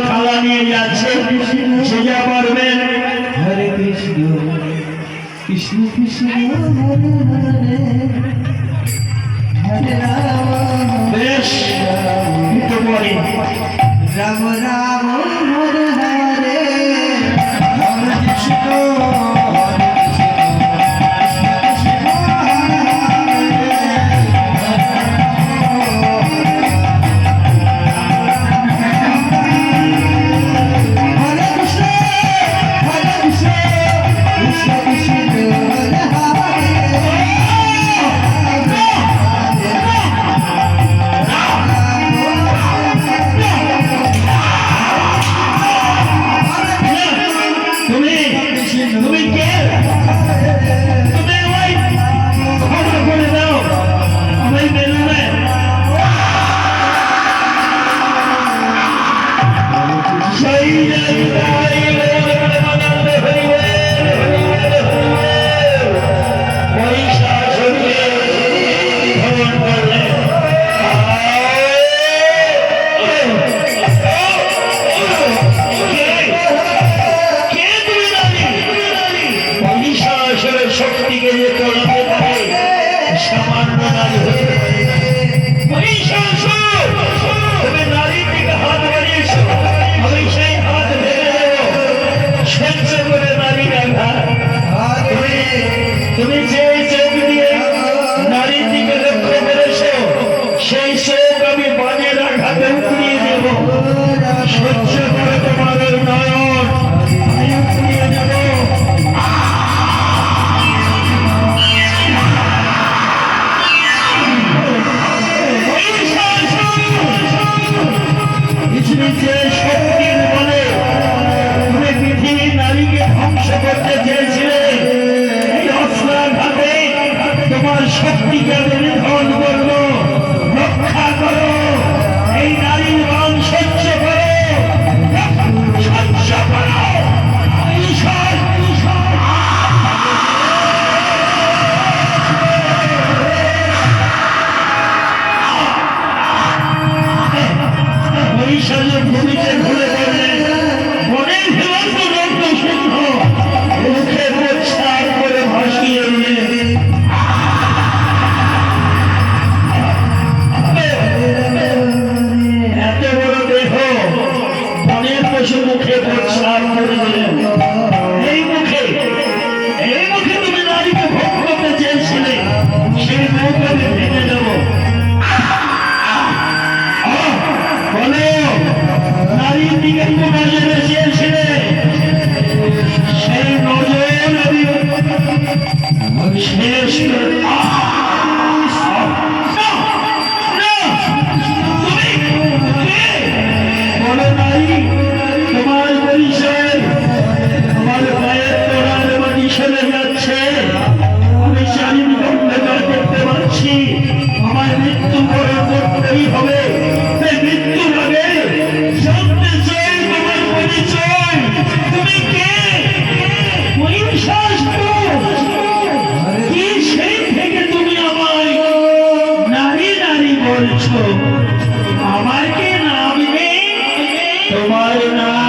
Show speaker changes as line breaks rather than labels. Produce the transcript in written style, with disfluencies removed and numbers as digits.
থালা নিয়ে যাচ্ছে, সে যা করবেন। হরে কৃষ্ণ কৃষ্ণ কৃষ্ণ হরে হরে, হরে রাম। বেশ একটু পরে রাম রাম হরে হরে, হরে কৃষ্ণ শক্তিকে যে তোলাতে পারে সামান্য নারী হতে পারে। তুমি নারীর দিকে হাত বাড়িয়েছো, আমি সেই হাত ভেঙে দেবো। সহ্য করে নারী দেখা, তুমি যে চোখ দিয়ে নারীর দিকে লক্ষ্য করেছো, সেই চোখ আমি বাজে রাখাতে উঠিয়ে দেব। সহ্য করে তোমার নয়ন আমি উঠিয়ে দেব। যে শক্তির বলে তুমি পৃথিবীর নারীকে ধ্বংস করতে চেয়েছিলে, এই অস্ত্রাঘাতে তোমার শক্তিকে আমি নিধন করবো। রক্ষা করো, এই নারীর রং সহ্য করো, সহ্য করো। ভূমিতে ঘুরে পড়লেন, মনের হেমন্ত রক্ত সিংহ মুখে প্রচ্ছাদ করে ভাসিয়ে এলেন। এত বড় দেহ মনের পশু মুখে প্রচ্ছাদ করে দিলেন। এই মুখে তুমি নারীকে ভোগ করতে চেয়েছিলে, সেই মুখ আমি ভেঙে দেব। নারীর দিকে নজরে চেয়েছিলে, সেই নজর আমি শেষ করে বলো নারী, তোমার পরিচয়, তোমার পায়ের তোড়ার মাটি সরে যাচ্ছে। আমি চারিদিক অন্ধকার দেখতে পাচ্ছি, আমার মৃত্যু বরণ করতেই হবে। মৃত্যু লাগে জানতে চাই তোমার পরিচয়, তুমি কে? কি সেই থেকে তুমি আমায় নারী নারী বলছো? আমার কি নাম নেই? তোমার নাম